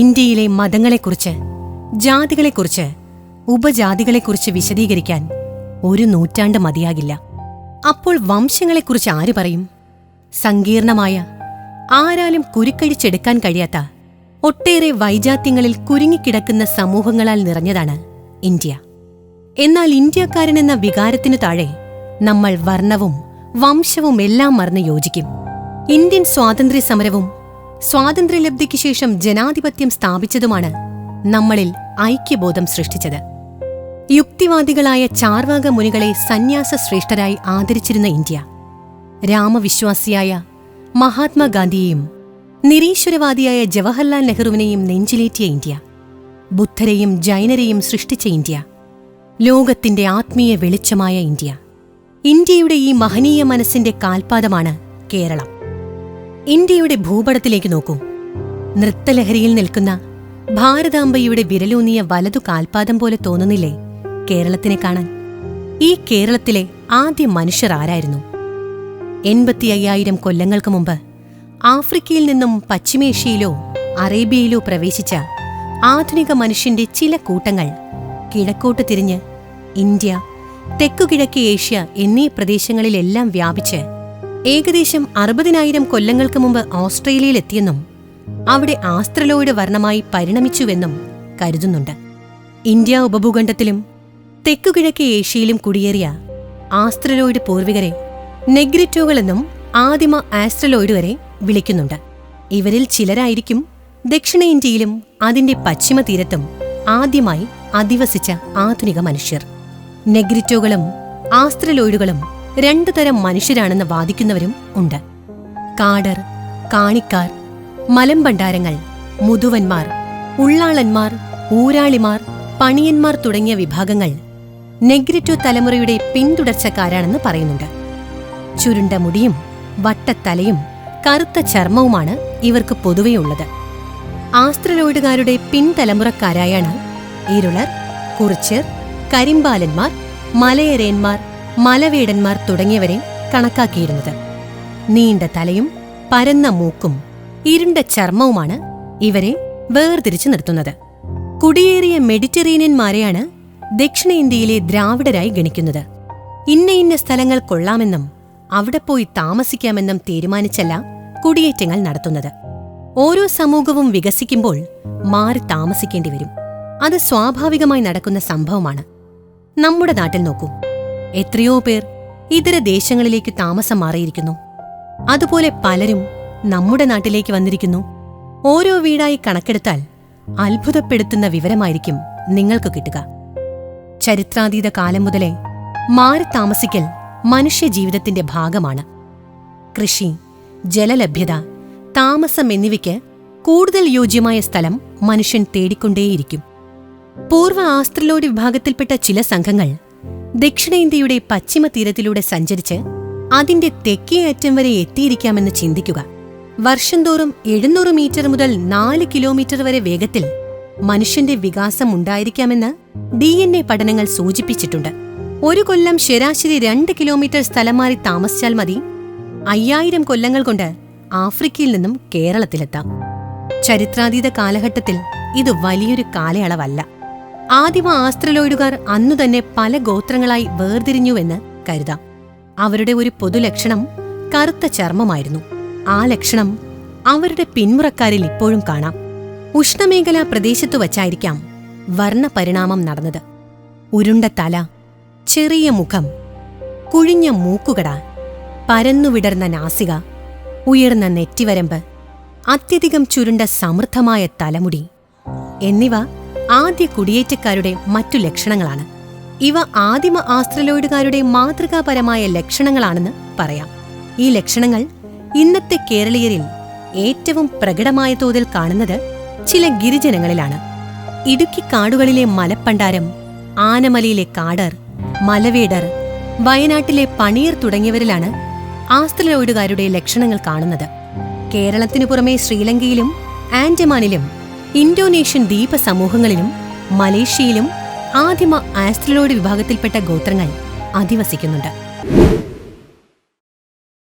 ഇന്ത്യയിലെ മതങ്ങളെക്കുറിച്ച്, ജാതികളെക്കുറിച്ച്, ഉപജാതികളെക്കുറിച്ച് വിശദീകരിക്കാൻ ഒരു നൂറ്റാണ്ട് മതിയാകില്ല. അപ്പോൾ വംശങ്ങളെക്കുറിച്ച് ആര് പറയും? സങ്കീർണമായ, ആരാലും കുരുക്കഴിച്ചെടുക്കാൻ കഴിയാത്ത ഒട്ടേറെ വൈജാത്യങ്ങളിൽ കുരുങ്ങിക്കിടക്കുന്ന സമൂഹങ്ങളാൽ നിറഞ്ഞതാണ് ഇന്ത്യ. എന്നാൽ ഇന്ത്യക്കാരനെന്ന വികാരത്തിനു താഴെ നമ്മൾ വർണ്ണവും വംശവും എല്ലാം മറന്ന് യോജിക്കും. ഇന്ത്യൻ സ്വാതന്ത്ര്യ സമരവും സ്വാതന്ത്ര്യലബ്ധിക്ക് ശേഷം ജനാധിപത്യം സ്ഥാപിച്ചതുമാണ് നമ്മളിൽ ഐക്യബോധം സൃഷ്ടിച്ചത്. യുക്തിവാദികളായ ചാർവാക മുനികളെ സന്യാസ ശ്രേഷ്ഠരായി ആദരിച്ചിരുന്ന ഇന്ത്യ, രാമവിശ്വാസിയായ മഹാത്മാഗാന്ധിയെയും നിരീശ്വരവാദിയായ ജവഹർലാൽ നെഹ്റുവിനെയും നെഞ്ചിലേറ്റിയ ഇന്ത്യ, ബുദ്ധരെയും ജൈനരെയും സൃഷ്ടിച്ച ഇന്ത്യ, ലോകത്തിന്റെ ആത്മീയ വെളിച്ചമായ ഇന്ത്യ. ഇന്ത്യയുടെ ഈ മഹനീയ മനസ്സിന്റെ കാൽപാദമാണ് കേരളം. ഇന്ത്യയുടെ ഭൂപടത്തിലേക്ക് നോക്കൂ. നൃത്തലഹരിയിൽ നിൽക്കുന്ന ഭാരതാംബയുടെ വിരലൂന്നിയ വലതു കാൽപാദം പോലെ തോന്നുന്നില്ലേ കേരളത്തിനെ കാണാൻ? ഈ കേരളത്തിലെ ആദ്യ മനുഷ്യർ ആരായിരുന്നു? 85,000 കൊല്ലങ്ങൾക്ക് മുമ്പ് ആഫ്രിക്കയിൽ നിന്നും പശ്ചിമേഷ്യയിലോ അറേബ്യയിലോ പ്രവേശിച്ച ആധുനിക മനുഷ്യന്റെ ചില കൂട്ടങ്ങൾ കിഴക്കോട്ട് തിരിഞ്ഞ് ഇന്ത്യ, തെക്കുകിഴക്കേ ഏഷ്യ എന്നീ പ്രദേശങ്ങളിലെല്ലാം വ്യാപിച്ച് ഏകദേശം 60,000 കൊല്ലങ്ങൾക്ക് മുമ്പ് ഓസ്ട്രേലിയയിലെത്തിയെന്നും അവിടെ ആസ്ത്രലോയിഡ് വർണ്ണമായി പരിണമിച്ചുവെന്നും കരുതുന്നുണ്ട്. ഇന്ത്യ ഉപഭൂഖണ്ഡത്തിലും തെക്കുകിഴക്കേ ഏഷ്യയിലും കുടിയേറിയ ആസ്ത്രലോയിഡ് പൂർവികരെ നെഗ്രിറ്റോകളെന്നും ആദിമ ആസ്ട്രലോയിഡ് വരെ വിളിക്കുന്നുണ്ട്. ഇവരിൽ ചിലരായിരിക്കും ദക്ഷിണേന്ത്യയിലും അതിന്റെ പശ്ചിമ തീരത്തും ആദ്യമായി അധിവസിച്ച ആധുനിക മനുഷ്യർ. നെഗ്രിറ്റോകളും ആസ്ട്രലോയിഡുകളും 2 തരം മനുഷ്യരാണെന്ന് വാദിക്കുന്നവരും ഉണ്ട്. കാടർ, കാണിക്കാർ, മലമ്പണ്ടാരങ്ങൾ, മുതുവന്മാർ, ഉള്ളാളന്മാർ, ഊരാളിമാർ, പണിയന്മാർ തുടങ്ങിയ വിഭാഗങ്ങൾ നെഗ്രിറ്റോ തലമുറയുടെ പിന്തുടർച്ചക്കാരാണെന്ന് പറയുന്നുണ്ട്. ചുരുണ്ട മുടിയും വട്ടത്തലയും കറുത്ത ചർമ്മവുമാണ് ഇവർക്ക് പൊതുവെയുള്ളത്. ആസ്ട്രലോയിഡുകാരുടെ പിൻതലമുറക്കാരായാണ് ഇരുളർ, കുറിച്യർ, കരിമ്പാലന്മാർ, മലയരയന്മാർ, മലവേടന്മാർ തുടങ്ങിയവരെ കണക്കാക്കിയിരുന്നത്. നീണ്ട തലയും പരന്ന മൂക്കും ഇരുണ്ട ചർമ്മവുമാണ് ഇവരെ വേർതിരിച്ചു നിർത്തുന്നത്. കുടിയേറിയ മെഡിറ്ററേനിയന്മാരെയാണ് ദക്ഷിണേന്ത്യയിലെ ദ്രാവിഡരായി ഗണിക്കുന്നത്. ഇന്ന സ്ഥലങ്ങൾ കൊള്ളാമെന്നും അവിടെ പോയി താമസിക്കാമെന്നും തീരുമാനിച്ചല്ല കുടിയേറ്റങ്ങൾ നടത്തുന്നത്. ഓരോ സമൂഹവും വികസിക്കുമ്പോൾ മാറി താമസിക്കേണ്ടി വരും. അത് സ്വാഭാവികമായി നടക്കുന്ന സംഭവമാണ്. നമ്മുടെ നാട്ടിൽ നോക്കൂ, എത്രയോ പേർ ഇതര ദേശങ്ങളിലേക്ക് താമസം മാറിയിരിക്കുന്നു. അതുപോലെ പലരും നമ്മുടെ നാട്ടിലേക്ക് വന്നിരിക്കുന്നു. ഓരോ വീടായി കണക്കെടുത്താൽ അത്ഭുതപ്പെടുത്തുന്ന വിവരമായിരിക്കും നിങ്ങൾക്ക് കിട്ടുക. ചരിത്രാതീത കാലം മുതലേ മാറി താമസിക്കൽ മനുഷ്യജീവിതത്തിന്റെ ഭാഗമാണ്. കൃഷി, ജലലഭ്യത, താമസം എന്നിവയ്ക്ക് കൂടുതൽ യോജ്യമായ സ്ഥലം മനുഷ്യൻ തേടിക്കൊണ്ടേയിരിക്കും. പൂർവ്വ ആസ്ട്രലോയിഡ് വിഭാഗത്തിൽപ്പെട്ട ചില സംഘങ്ങൾ ദക്ഷിണേന്ത്യയുടെ പശ്ചിമ തീരത്തിലൂടെ സഞ്ചരിച്ച് അതിന്റെ തെക്കേ അറ്റം വരെ എത്തിയിരിക്കാമെന്ന് ചിന്തിക്കുക. വർഷം തോറും 700 മീറ്റർ മുതൽ 4 കിലോമീറ്റർ വരെ വേഗത്തിൽ മനുഷ്യന്റെ വികാസം ഉണ്ടായിരിക്കാമെന്ന് DNA പഠനങ്ങൾ സൂചിപ്പിച്ചിട്ടുണ്ട്. ഒരു കൊല്ലം ശരാശരി 2 കിലോമീറ്റർ സ്ഥലം മാറി താമസിച്ചാൽ മതി 5000 കൊല്ലങ്ങൾ കൊണ്ട് ആഫ്രിക്കയിൽ നിന്നും കേരളത്തിലെത്താം. ചരിത്രാതീത കാലഘട്ടത്തിൽ ഇത് വലിയൊരു കാലയളവല്ല. ആദിമ ആസ്ട്രലോയിഡുകാർ അന്നുതന്നെ പല ഗോത്രങ്ങളായി വേർതിരിഞ്ഞുവെന്ന് കരുതാം. അവരുടെ ഒരു പൊതുലക്ഷണം കറുത്ത ചർമ്മമായിരുന്നു. ആ ലക്ഷണം അവരുടെ പിന്മുറക്കാരിൽ ഇപ്പോഴും കാണാം. ഉഷ്ണമേഖലാ പ്രദേശത്തു വച്ചായിരിക്കാം വർണ്ണപരിണാമം നടന്നത്. ഉരുണ്ട തല, ചെറിയ മുഖം, കുഴിഞ്ഞ മൂക്കുകട, പരന്നുവിടർന്ന നാസിക, ഉയർന്ന നെറ്റിവരമ്പ്, അത്യധികം ചുരുണ്ട സമൃദ്ധമായ തലമുടി എന്നിവ ആദ്യ കുടിയേറ്റക്കാരുടെ മറ്റു ലക്ഷണങ്ങളാണ്. ഇവ ആദിമ ആസ്ട്രലോയിഡുകാരുടെ മാതൃകാപരമായ ലക്ഷണങ്ങളാണെന്ന് പറയാം. ഈ ലക്ഷണങ്ങൾ ഇന്നത്തെ കേരളീയരിൽ ഏറ്റവും പ്രകടമായ തോതിൽ കാണുന്നത് ചില ഗിരിജനങ്ങളിലാണ്. ഇടുക്കി കാടുകളിലെ മലപ്പണ്ടാരം, ആനമലയിലെ കാടർ, മലവേടർ, വയനാട്ടിലെ പണിയർ തുടങ്ങിയവരിലാണ് ആസ്ട്രലോയിഡുകാരുടെ ലക്ഷണങ്ങൾ കാണുന്നത്. കേരളത്തിനു പുറമെ ശ്രീലങ്കയിലും ആൻഡമാനിലും ഇന്തോനേഷ്യൻ ദ്വീപ സമൂഹങ്ങളിലും മലേഷ്യയിലും ആദിമ ആസ്ട്രലോയിഡ് വിഭാഗത്തിൽപ്പെട്ട ഗോത്രങ്ങൾ അധിവസിക്കുന്നുണ്ട്.